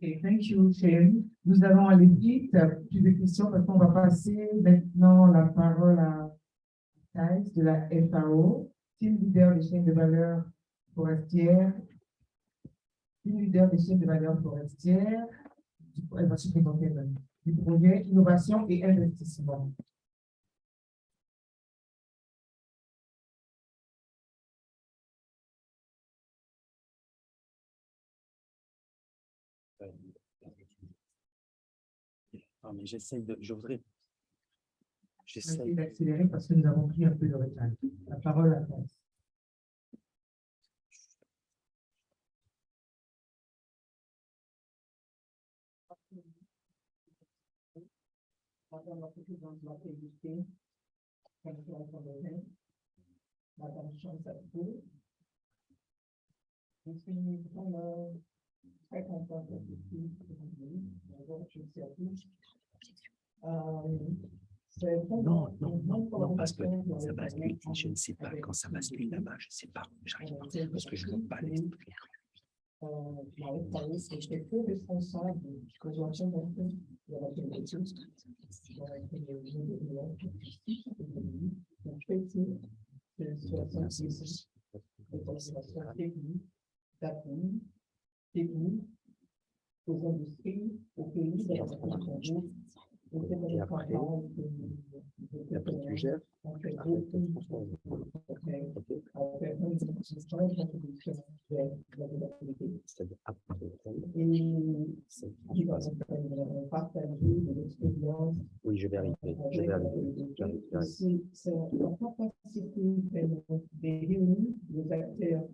Okay, thank you, Shane. Nous allons aller vite, plus de questions, parce qu'on va passer maintenant la parole à Thais de la FAO, team leader des chaînes de valeur forestière. Team leader des chaînes de valeur forestière. Elle va se présenter du projet Innovation et Investissement. Non, mais j'essaie d'accélérer parce que nous avons pris un peu de retard. La parole à Thais. Madame la présidente de la ATIBT, Madame Chansapou, je suis vraiment très contente d'être ici aujourd'hui. Bonjour, je suis à tous. Non, parce que ça bascule, je ne sais pas, quand ça bascule là-bas, je ne sais pas, j'arrive pas, parce que je ne veux pas l'esprit. J'étais peu responsable de la télévision. Technique aux industries, aux pays de la région. Et après, tu gères. C'est-à-dire après. Oui, je vais arriver. C'est la capacité de réunir les acteurs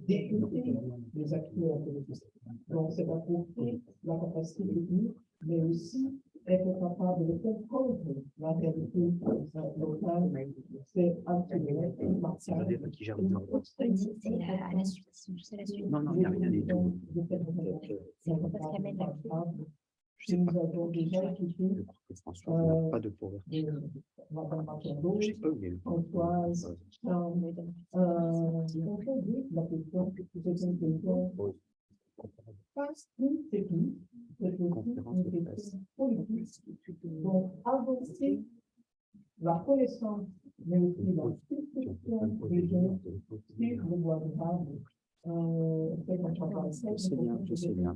d'écouter les acteurs de l'écosystème. Donc, c'est apporter la capacité technique, mais aussi être capable de comprendre la réalité locale. C'est absolument c'est à la suite. C'est la suite. Non, il n'y a rien du tout. C'est parce qu'Amel l'a fait. Nous avons déjà écouté pas de pouvoir. Madame Macando, J'ai pas eu Françoise, aujourd'hui, la question, c'est une question pas une technique, c'est aussi une question politique. Donc, avancer la connaissance, mais aussi la construction des gens sur le bois durable. Je sais bien.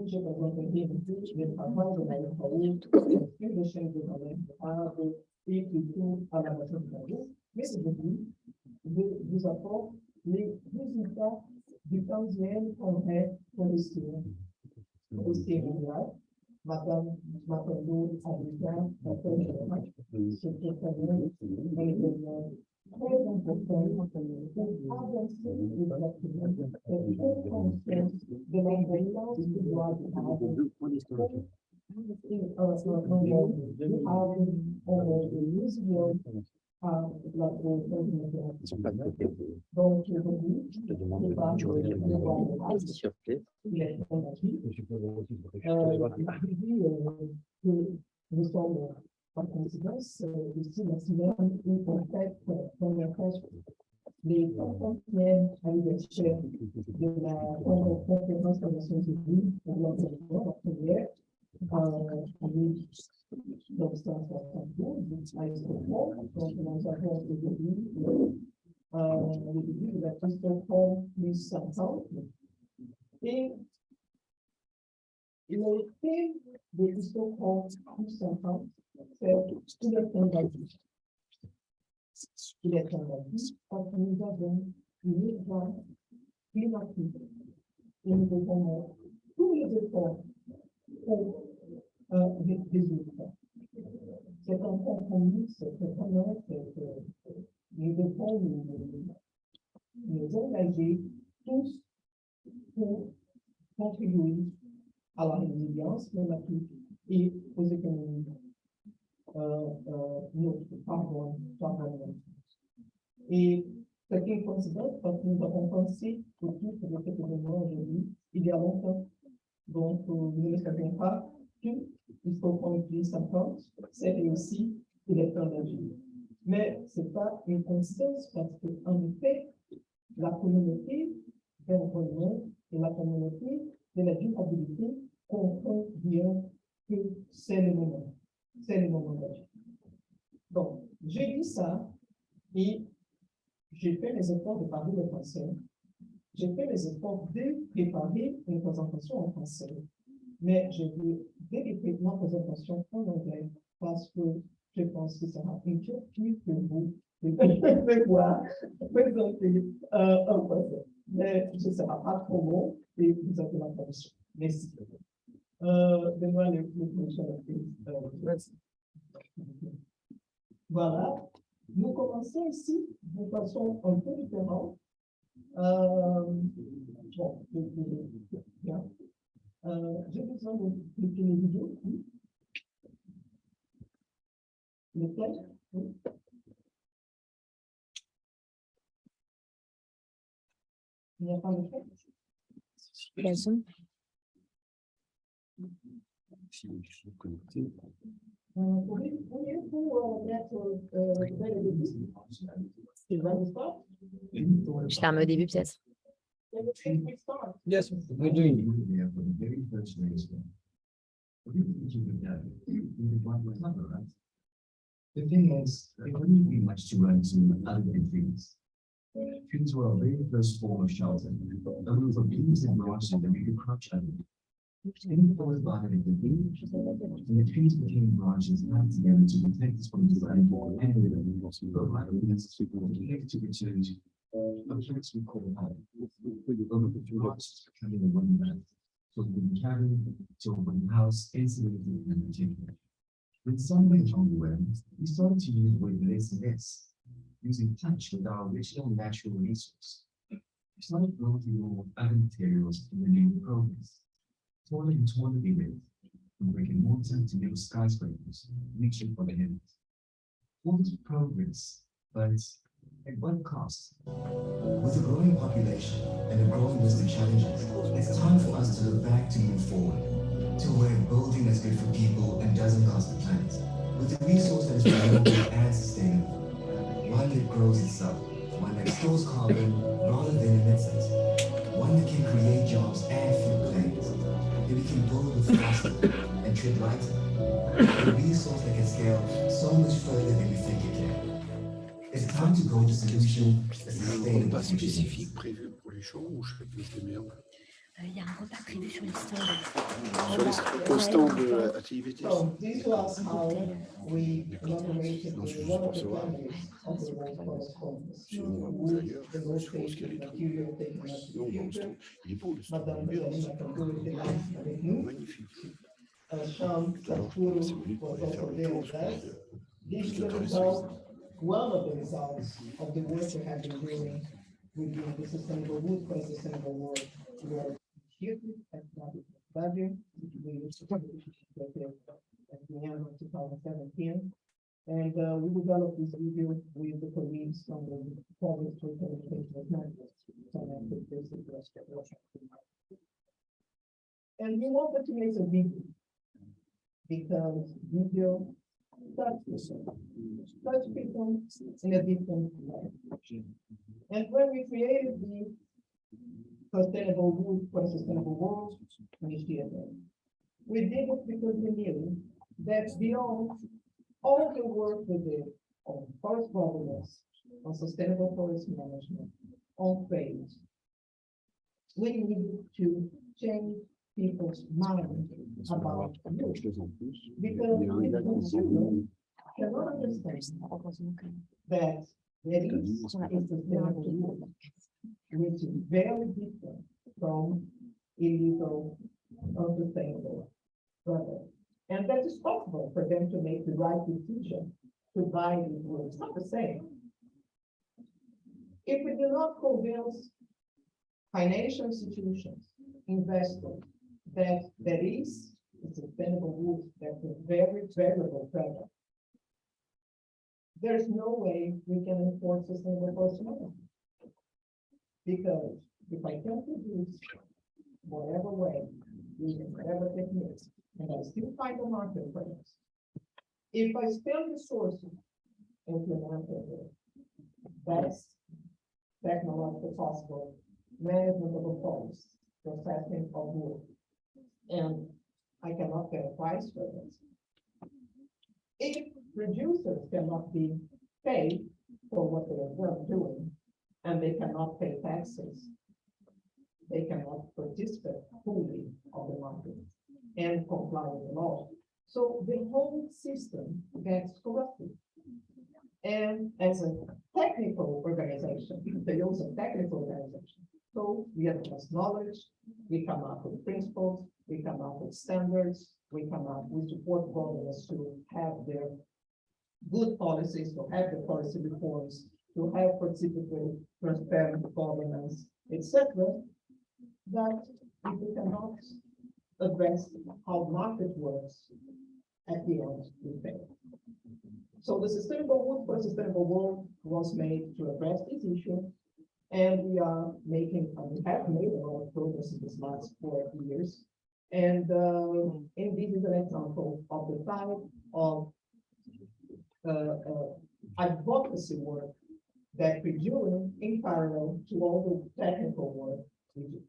J'ai besoin de dire le travail de la famille, le chef de valeur et plutôt à la nation de la vie. Mais aujourd'hui, je vous apporte les résultats du 15e congrès forestier au Sénégal. Madame Macando Abidjan, secrétaire, très important pour avancer les activités et prendre conscience de l'importance du droit de donc, je te demande de surprise. Nous sommes en coïncidence ici nationale où on fait première page les 50e anniversaire de la conférence des Nations Unies pour l'environnement, la première en 1972 à Stockholm. Donc nous avons aujourd'hui le début de la Stockholm plus 50 et le thème de Stockholm plus 50 c'est tout le temps de la vie. Il est temps de la vie parce que nous avons une urgence climatique et nous devons tous les efforts pour résoudre. C'est un compromis, c'est vraiment nous devons nous engager tous pour contribuer à la résilience climatique et aux économies neutres, carbone. Et c'est une coïncidence parce que nous avons pensé autour de cet événement aujourd'hui, il y a longtemps. Donc, vous ne savez pas qu'il faut qu'on utilise 50, c'est aussi il est temps d'agir. Mais ce n'est pas une coïncidence parce qu'en effet, la communauté de l'environnement et la communauté de la durabilité comprennent bien que c'est le moment. C'est le moment d'agir. Donc, j'ai dit ça et j'ai fait les efforts de parler le français. J'ai fait les efforts de préparer une présentation en français. Mais je veux développer ma présentation en anglais parce que je pense que ça sera une chose plus que vous de pouvoir présenter en français. Mais ce ne sera pas trop long et vous avez la permission. Merci. Donne-moi le prochain. Voilà. Nous commençons ici de façon un peu différente. Bon, bien. J'ai besoin de les vidéos. Lequel? Oui. Il n'y a pas de fait. La Zoom. Si je suis connecté. Pourriez-vous mettre le début? Il va nous faire? Je ferme au début peut-être. Yes, we're doing it. The thing is, it wouldn't be much to run to other things. Trees were our very first form of shelter, a roof of leaves and branches that we could crouch under. Any thought about it in the beach, and the trees became branches tied together to protect us from the sun and provide us to return to a place we call home. Over the branches becoming a wonderland, to a wooden cabin, to a wooden house, insulated and particular. When somewhere along the way, we started to use wood less and less, using touch with our original natural resource. We started building more other materials in the name of progress. Taller and taller we lived, from brick and mortar to little skyscrapers, reaching for the heavens. All this progress, but at what cost? With a growing population and a growing list of challenges, it's time for us to look back to move forward, to where building is good for people and doesn't cost the planet, with a resource that is renewable and sustainable, one that grows itself, one that stores carbon rather than emits it, one that can create jobs and feed the planet, that we can build with faster and tread lighter, a resource that can scale so much further than we think it can. It's time to go to solution a sustainable Pas future. spécifique prévu pour les shows ou je fais plus des merdes. Il y a un repas prévu sur les stands. Au stand de ATIBT. So this was how we inaugurated Non, je the suis juste one pour of the savoir. families of the World Forest Congress. Sinon, on va bouger ailleurs. Je suppose qu'il y a des trucs. Material taken up to Non, the dans le future. stand. Il est beau le stand. Madame Rosalina Kanto était là avec nous. Magnifique. Sean Tout à l'heure, je Sakuro prends 5 minutes pour was aller faire also le there tour. with Je pense us. que This plus is the intéressant. result, one of the results of the work we have been doing within the Sustainable Wood for a Sustainable World. We are here at the budget, which we at the end of 2017. And we developed this video with the colleagues from the Forest Communications Network. And we wanted to make a video because video touch people in a different way. And when we created the Sustainable Wood for a Sustainable World initiative, we did it because we knew that beyond all the work we did on forest governance, on sustainable forest management, on trade, we needed to change people's mind about wood. Because the consumer cannot understand that there is a sustainable wood, which is very different from illegal, unsustainable product. And that is possible for them to make the right decision to buy these wood. It's not the same. If we do not convince financial institutions investor that is a sustainable wood, that's a very valuable product. There's no way we can enforce sustainable forest management. Because if I can produce whatever way, using whatever techniques, and I still find a market for it, if I spend resources implementing the best technological possible management of the forest, processing of wood, and I cannot get a price for this. If producers cannot be paid for what they are doing, and they cannot pay taxes, they cannot participate fully of the market and comply with the law. So the whole system gets corrupted. And as a technical organization, they also technical organization. So we have less knowledge, we come up with principles, we come up with standards, we come up with support governments to have their good policies, to have the policy reforms, to have participatory, transparent governance, etc. That if we cannot address how the market works, at the end we fail. So the Sustainable Wood for a Sustainable World was made to address this issue, and we are making, we have made a lot of progress in this last 4 years. And this is an example of the type of advocacy work that we're doing in parallel to all the technical work we do.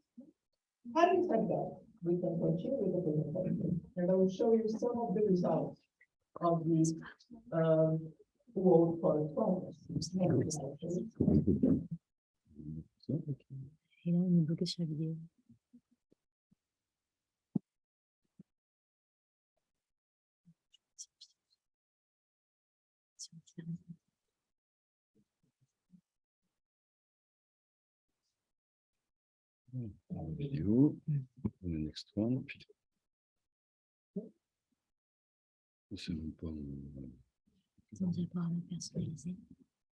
Having said that, we can continue with the presentation, and I will show you some of the results of the World Forest Congress. Et là, on est bloqué sur la vidéo. Vidéo. The next one. C'est même pas. C'est un diaporama personnalisé.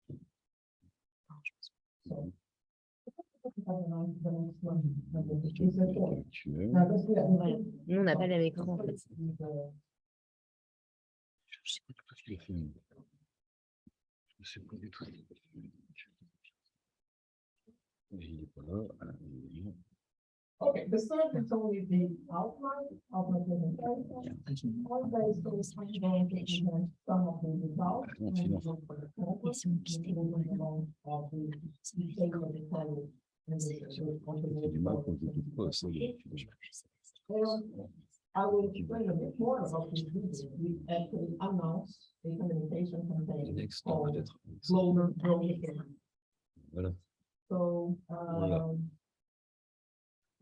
Non, je pense pas. Voilà. Nous, on n'a pas le même écran, en fait. Je sais pas du tout ce qu'il a fait. Je sais pas du tout. Il est pas là. Il est là. Okay, the slide is only the outline of my presentation. All those things I'm going to present some of the results. Ah, non, Ils sont quittés au moment. C'est du mal qu'on ne peut pas ça. I will explain a bit more about this video. We actually announced a communication campaign Next, called peut-être. Global Growth. Voilà. So, Voilà.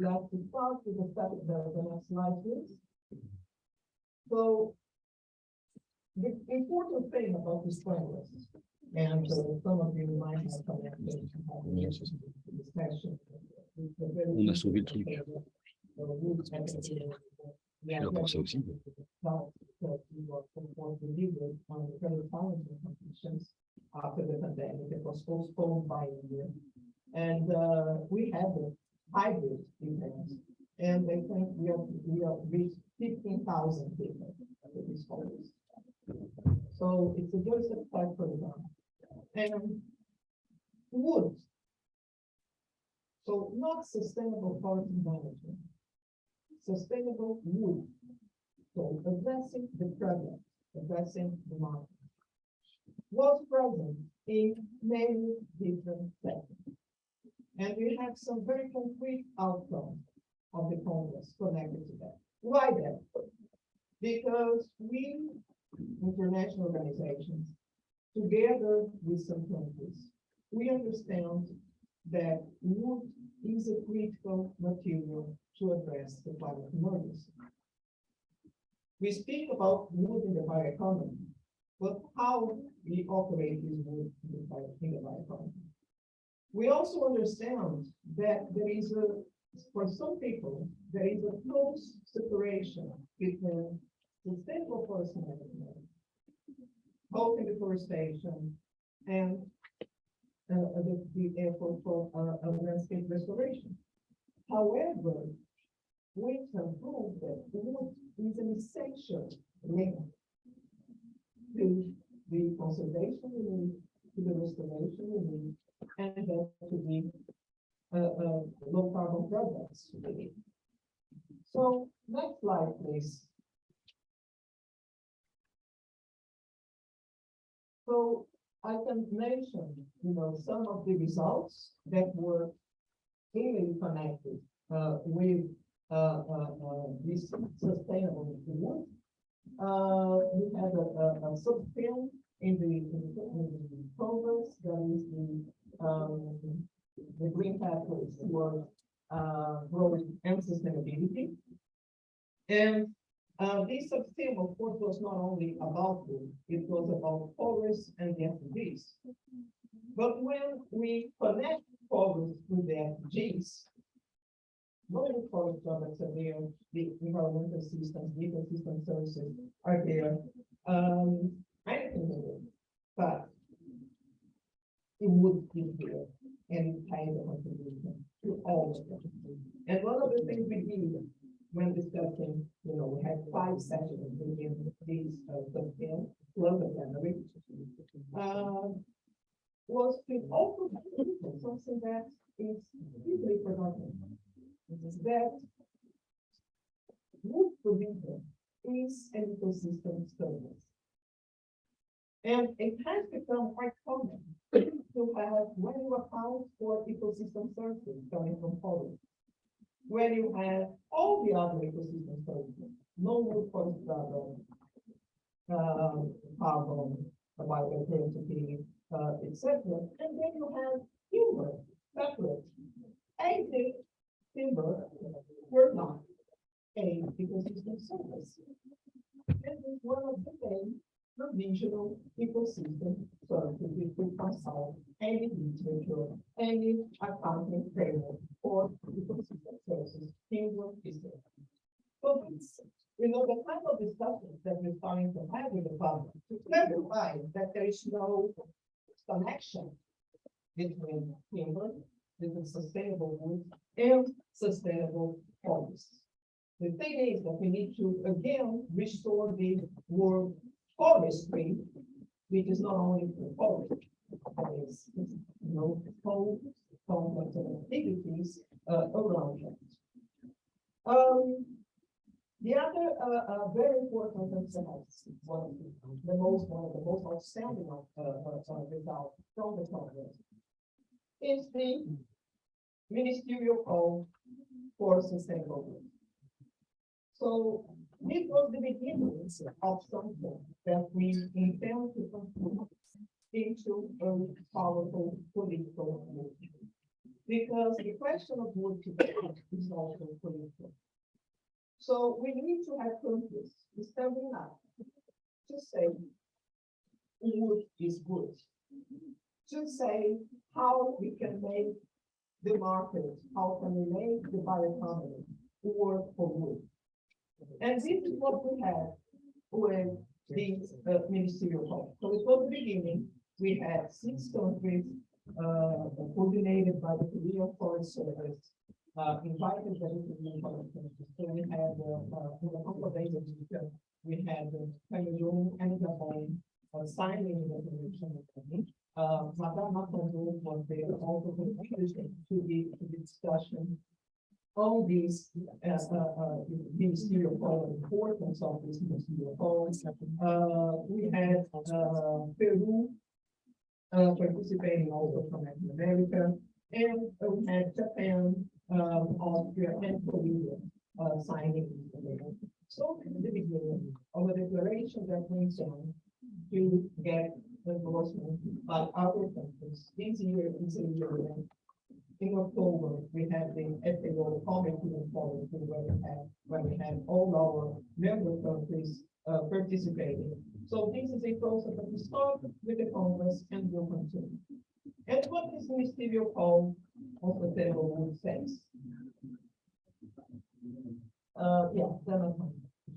let's start with the next slide, please. So, the important thing about this framework, and some of you might have some information about the discussion. On a sauvé le truc. Je suis là pour ça aussi. After the pandemic, it was postponed by a year. And we had a hybrid event, and I think we have reached 15,000 people at this conference. So it's a very successful event. And wood. So not sustainable forest management, sustainable wood. So addressing the problem, addressing the market, was present in many different sectors. And we have some very concrete outcomes of the Congress connected to that. Why that? Because we, international organizations, together with some countries, we understand that wood is a critical material to address the climate emergency. We speak about wood in the bioeconomy, but how we operate this wood in the bioeconomy. We also understand that there is for some people, there is a close separation between sustainable forest management, both in deforestation, and the effort for landscape restoration. However, we can prove that wood is an essential link to the conservation we need, to the restoration we need, and then to the low carbon products we need. So next slide, please. So I can mention, some of the results that were clearly connected with this sustainable wood. We had a subfilm in the progress that is the green pathways toward growth and sustainability. And this subfilm, of course, was not only about wood, it was about forests and the FGs. But when we connect forests with the FGs, not only forest products are there, the environmental systems, the ecosystem services are there, anything there, but it would be there and kind of contribution to all of them. And one of the things we did when discussing, we had 5 sessions within these subfilms, plus the plenary, was to also something that is easily forgotten. That wood production is an ecosystem service. And it has become quite common to have, when you account for ecosystem services coming from forest, when you have all the other ecosystem services, no wood forest carbon, biodiversity, etc. And then you have timber, separate. And the timber were not a ecosystem service. This is one of the main provisional ecosystem services we could consult any literature, any accounting framework for ecosystem services, timber is there. So it's, the kind of discussions that we're starting to have in the public to clarify that there is no connection between timber, between sustainable wood, and sustainable forests. The thing is that we need to again restore the word forestry, which is not only for forest, but it's whole complex of activities around that. The other very important exercise, one of the most outstanding result from the Congress, is the ministerial call for sustainable wood. So this was the beginning of something that we intend to conclude into a powerful political movement. Because the question of wood today is also political. So we need to have countries standing up to say wood is good, to say how we can make the market, how can we make the bioeconomy work for wood. And this is what we have with these ministerial calls. So it was the beginning. We had 6 countries coordinated by the Korean Forest Service, invited them to the Forest Service. So we had in a couple of days we had Cameroon and Gabon signing the convention. Madame Macron was there also contributing to the discussion on these ministerial call, importance of this ministerial call. We had Peru participating also from Latin America, and we had Japan, Austria, and Korea signing. So this is the beginning of a declaration that brings on to get endorsement by other countries. This year is a year. In October, we had the FAO committee in Poland where we had all our member countries participating. So this is a process that we start with the Congress and will continue. And what this ministerial call of the table would says? Then I'll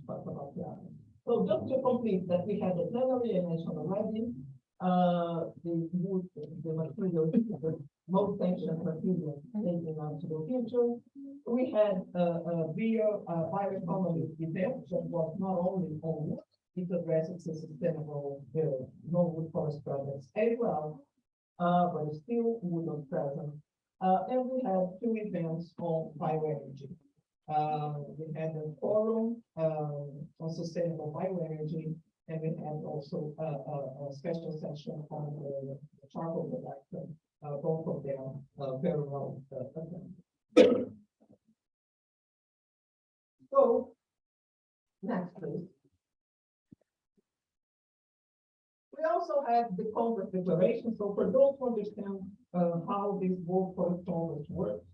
talk about that. So just to complete that, we had the plenary I mentioned already. The wood, the material, the most sanctioned material taken out to the future. we had bioeconomy event that was not only on wood, it addresses the sustainable non-wood forest products as well, but still wood was present. And we had two events on bioenergy. We had a forum on sustainable bioenergy, and we had also a special session on the charcoal production. Both of them very well attended. So, next please. We also have the Congress declaration. So for those who understand how this World Forest Congress works,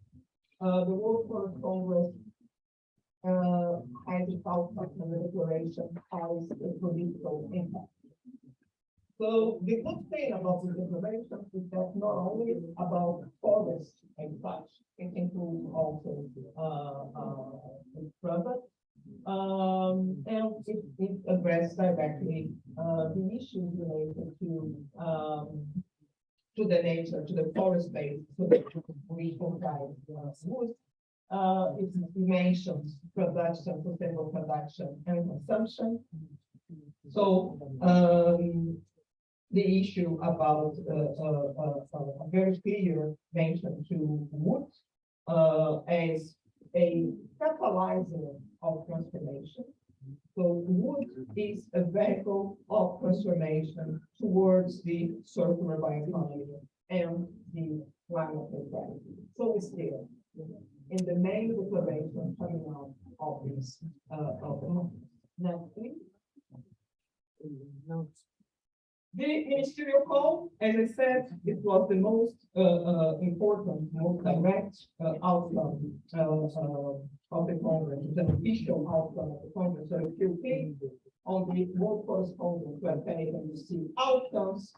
the World Forest Congress has its outcome and the declaration has a political impact. So the good thing about the declaration is that not only about forests and such, it includes also products, and it addresses directly the issues related to the nature, to the forest base, so that we provide wood. It mentions production, sustainable production and consumption. So the issue about a very clear mention to wood as a catalyzer of transformation. So wood is a vehicle of transformation towards the circular bioeconomy and the climate neutrality. So it's there in the main declaration coming out of this next week. The ministerial call, as I said, it was the most important, most direct outcome of the Congress, the official outcome of the Congress. So if you click on the World Forest Congress webpage and you see outcomes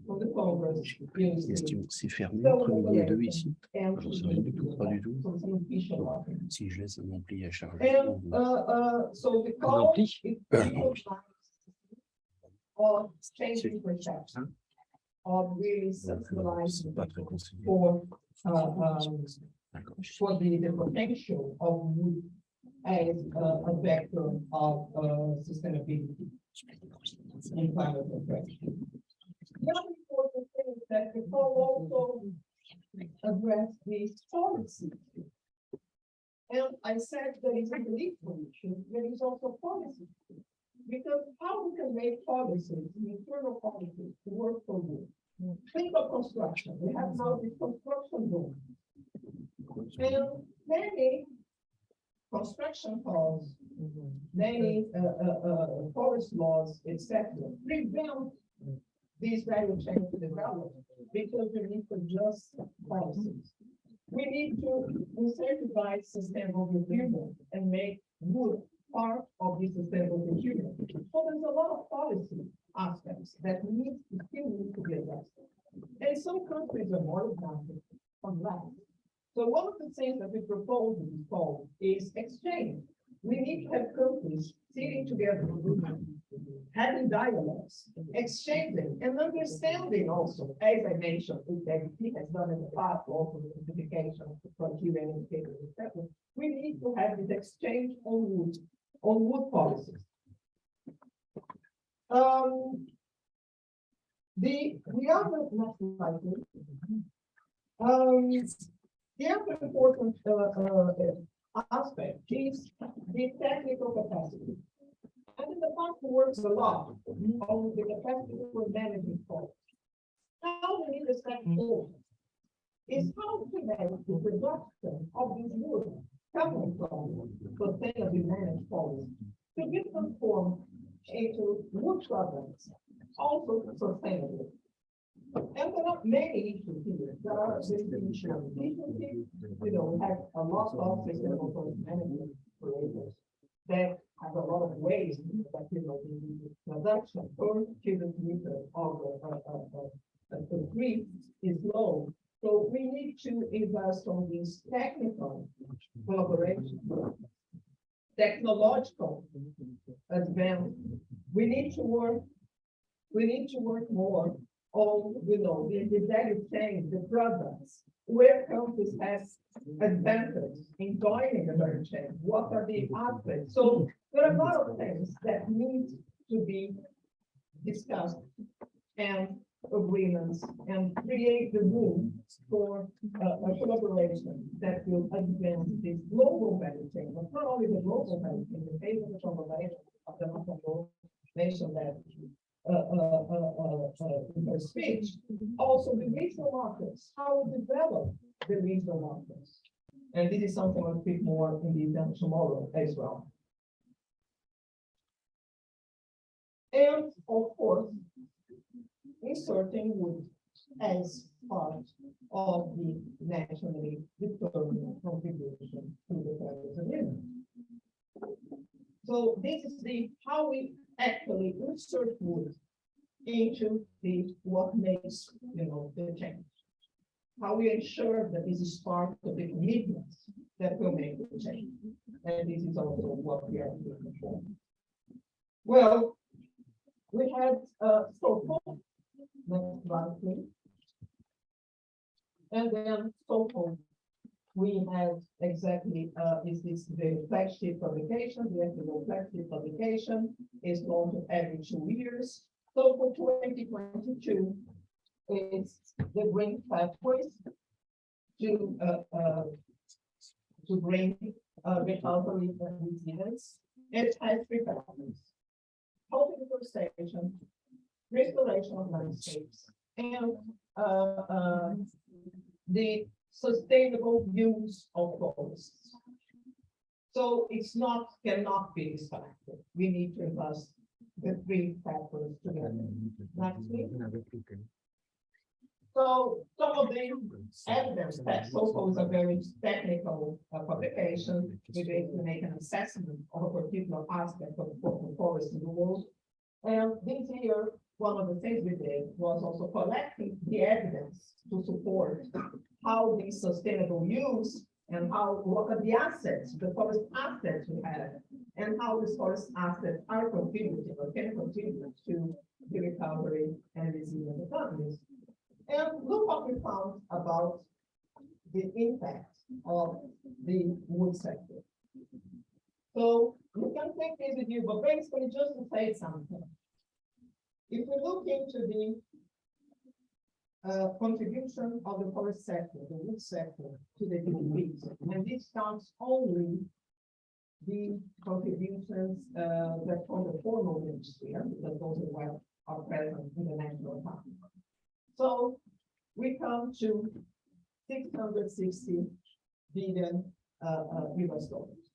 from the Congress, Question, c'est fermé entre midi et 2 ici. J'en sais rien du tout, pas du tout. Si je laisse un ampli à charger. So the call is of changing perception, of really sensibilizing for the potential of wood as a vector of sustainability and climate protection. The other important thing is that the call also address this policy. And I said there is a political issue, there is also policy. Because how we can make policies, internal policies, to work for you. Think of construction. We have now this construction boom. And many construction laws, many forest laws, etc., prevent these value chains to develop because we need to adjust policies. We need to incentivize sustainable procurement and make wood part of this sustainable procurement. So there's a lot of policy aspects that still need to be addressed. And some countries are more advanced on that. So one of the things that we propose in this call is exchange. We need to have countries sitting together, having dialogues, exchanging and understanding also, as I mentioned, ATIBT has done in the past, also the certification of the criteria and indicators, etc. We need to have this exchange on wood policies. The other next slide, the other important aspect is the technical capacity. And in the past, we worked a lot on the capacity for managing costs. Now we need to step forward. Is how to manage the production of these wood coming from sustainably managed forests to be transformed into wood products, also sustainable. And there are many issues here. There are the issue of efficiency. We have a lot of sustainable forest management operators that have a lot of waste that the production per cubic meter of the tree is low. So we need to invest on this technical collaboration, technological advance. We need to work more on, the value chain, the products, where countries have advantage in joining the value chain? What are the aspects? So there are a lot of things that need to be discussed and agreements and create the room for a collaboration that will advance this global value chain, but not only the global value chain, the base of the collaboration of the multiple nation that in her speech, also the regional markets, how we develop the regional markets. And this is something I'll speak more in detail tomorrow as well. And of course, inserting wood as part of the nationally determined contribution to the Paris Agreement. So this is how we actually insert wood into what makes the change. How we ensure that this is part of the commitments that will make the change. And this is also what we are doing for. Well, we had Stockholm, next slide, please. And then Stockholm, we have exactly is this the flagship publication, the actual flagship publication is launched every 2 years. So for 2022, it's the Green Pathways to bring recovery and resilience. It has 3 pathways: healthy deforestation, restoration of landscapes, and the sustainable use of forests. So it's cannot be distracted. We need to invest the 3 factors together. Next, please. So some of the evidence that so-called is a very technical publication. We basically make an assessment of a particular aspect of the forest in the world. And this year, one of the things we did was also collecting the evidence to support how the sustainable use and what are the assets, the forest assets we have, and how these forest assets are contributing or can contribute to the recovery and resilient economies. And look what we found about the impact of the wood sector. So you can take this with you, but basically just to say something. If we look into the contribution of the forest sector, the wood sector to the GDP, and this counts only the contributions that from the formal industry, that those are present in the national economy. So we come to 660 billion US dollars.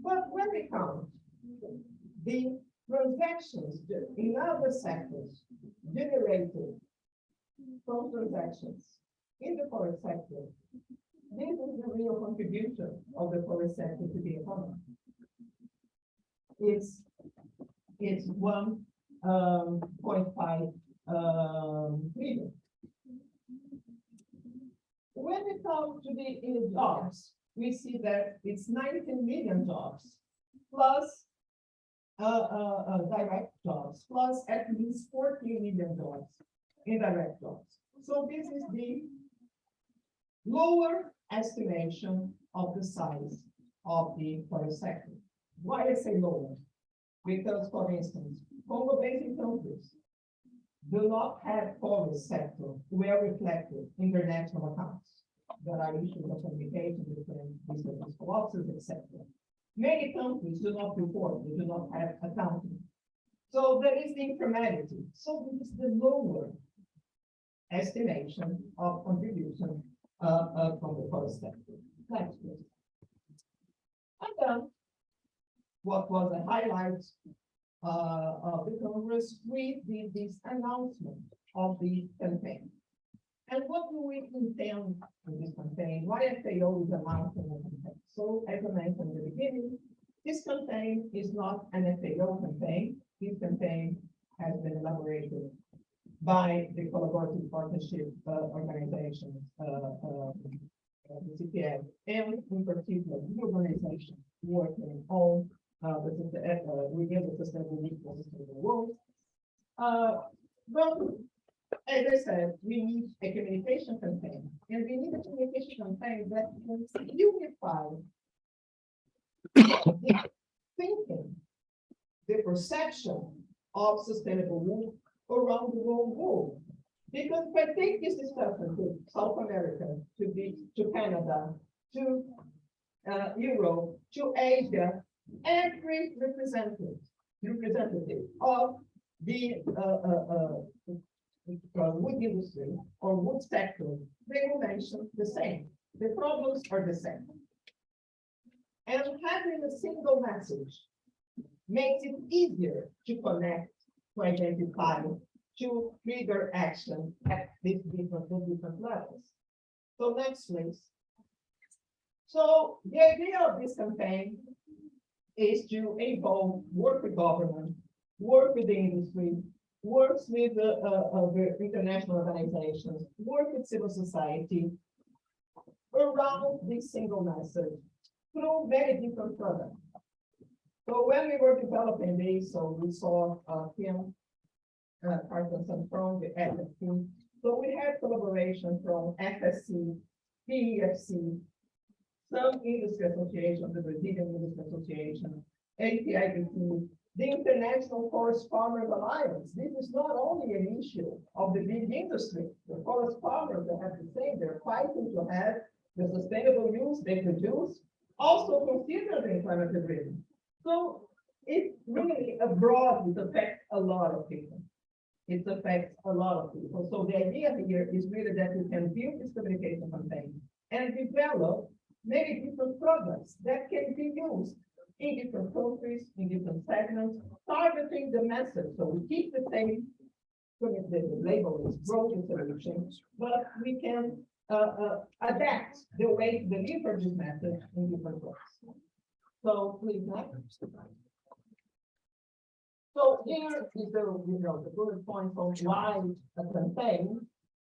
But when we count the transactions in other sectors generated from transactions in the forest sector, this is the real contribution of the forest sector to the economy. It's 1.5 trillion. When we come to the jobs, we see that it's 19 million jobs plus direct jobs, plus at least 14 million jobs, indirect jobs. So this is the lower estimation of the size of the forest sector. Why I say lower? Because, for instance, Congo-Basin countries do not have forest sector well reflected in their national accounts. There are issues of communication between these fiscal officers, etc. Many countries do not report, they do not have accounting. So there is the informality. So this is the lower estimation of contribution from the forest sector. Next, please. And then, what was a highlight of the Congress, we did this announcement of the campaign. And what do we intend in this campaign? Why FAO is announcing the campaign? So, as I mentioned in the beginning, this campaign is not an FAO campaign. This campaign has been elaborated by the collaborative partnership organizations, the CPF, and in particular, the organization working on within the sustainable ecosystem in the world. But as I said, we need a communication campaign, and we need a communication campaign that can unify the thinking, the perception of sustainable wood around the world. Because if I take this discussion to South America, to Canada, to Europe, to Asia, every representative of the wood industry or wood sector, they will mention the same. The problems are the same. And having a single message makes it easier to connect, to identify, to trigger action at these different levels. So next, please. So the idea of this campaign is to involve, work with government, work with the industry, works with the international organizations, work with civil society around this single message through very different products. So when we were developing this, so we saw Kim Carstensen from the ATIBT. So we had collaboration from FSC, PEFC, some industry associations, the Brazilian Industry Association, ATIBT, the International Forest Farmers Alliance. This is not only an issue of the big industry. The forest farmers, they have to say, they're fighting to have the sustainable use they produce, also considered in climate agreement. So it's really a broad, it affects a lot of people. It affects a lot of people. So the idea here is really that we can build this communication campaign and develop many different products that can be used in different countries, in different segments, targeting the message. So we keep the same, the label is broken solutions, but we can adapt the way to deliver this message in different ways. So please, next. So here is the bullet points on why a campaign,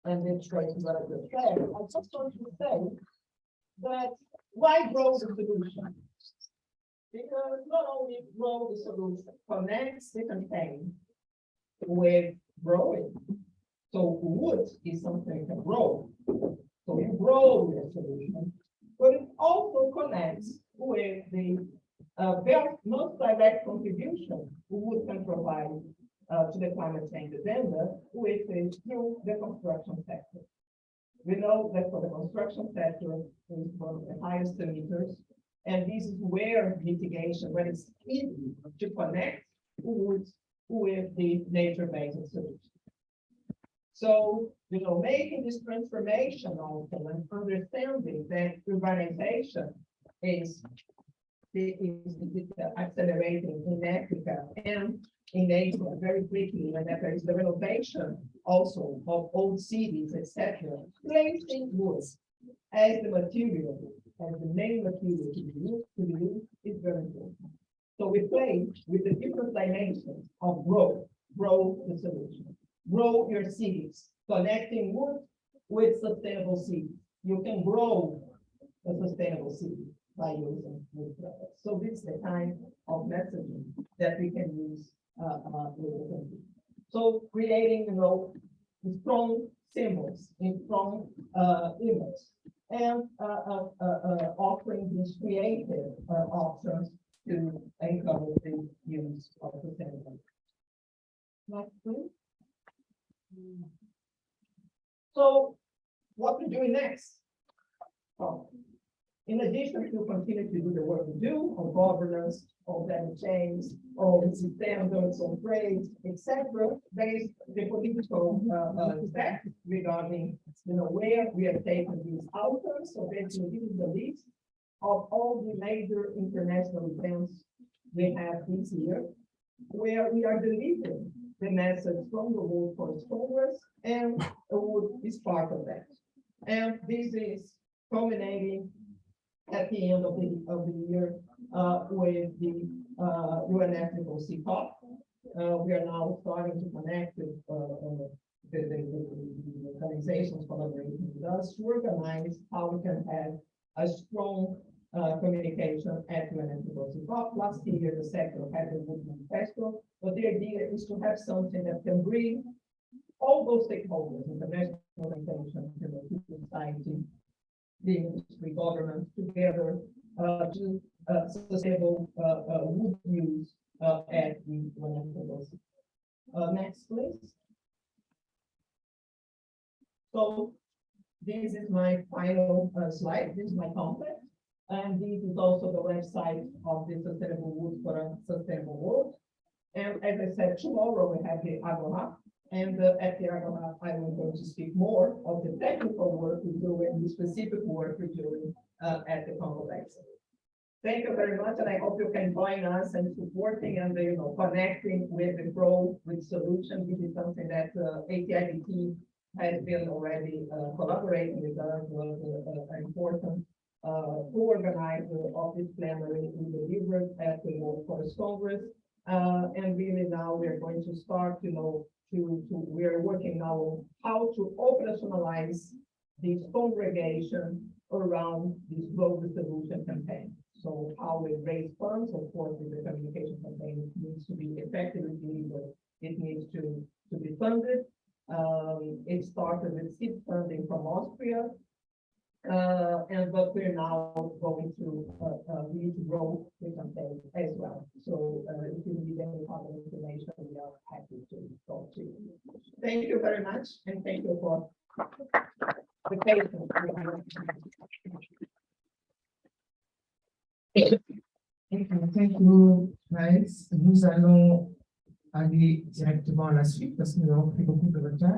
and it's great what I just said. I just want to say that why grow the solution? Because not only grow the solution, connects the campaign with growing. So wood is something that grow. So you grow the solution, but it also connects with the most direct contribution wood can provide to the climate change agenda, which is through the construction sector. We know that for the construction sector is one of the highest emitters, and this is where mitigation, where it's easy to connect wood with the nature-based solutions. So, making this transformation also and understanding that urbanization is accelerating in Africa and in Asia very quickly, and that there is the renovation also of old cities, etc. Placing wood as the material, as the main material to be used is very important. So we play with the different dimensions of grow the solution. Grow your cities, connecting wood with sustainable cities. You can grow a sustainable city by using wood products. So this is the kind of messaging that we can use with the So creating, strong symbols, in strong images, and offering these creative options to encourage the use of sustainable. Next, please. So what we're doing next? In addition to continue to do the work we do on governance, on value chains, on standards, on trade, etc., there is the political step regarding where we are taking these outcomes. So basically, this is the list of all the major international events we have this year, where we are delivering the message from the World Forest Congress, and wood is part of that. And this is culminating at the end of the year with the UNFCCC COP. We are now starting to connect with the organizations collaborating with us to organize how we can have a strong communication at UNFCCC COP. Last year, the sector had a wood manifesto, but the idea is to have something that can bring all those stakeholders, international organizations, civil society, the industry, government, together to sustainable wood use at the landfills. Next, please. So this is my final slide. This is my contact, and this is also the website of the Sustainable Wood for a Sustainable World. And as I said, tomorrow we have the Agora, and at the Agora, I will going to speak more of the technical work we do and the specific work we're doing at the Congo Basin. Thank you very much, and I hope you can join us and supporting and connecting with the Grow with Solutions. This is something that ATIBT has been already collaborating with us. Was an important co-organizer of this plenary we delivered at the World Forest Congress, and really now we're going to start, we are working now on how to operationalize this congregation around this Grow with Solution campaign. So how we raise funds, of course, with the communication campaign, it needs to be effectively delivered. It needs to be funded. It started with seed funding from Austria, but we're now going to we need to grow the campaign as well. So if you need any other information, we are happy to talk to you. Thank you very much, and thank you for the patience. Thank you, Thais. Nous allons aller directement à la suite parce que nous avons pris beaucoup de retard.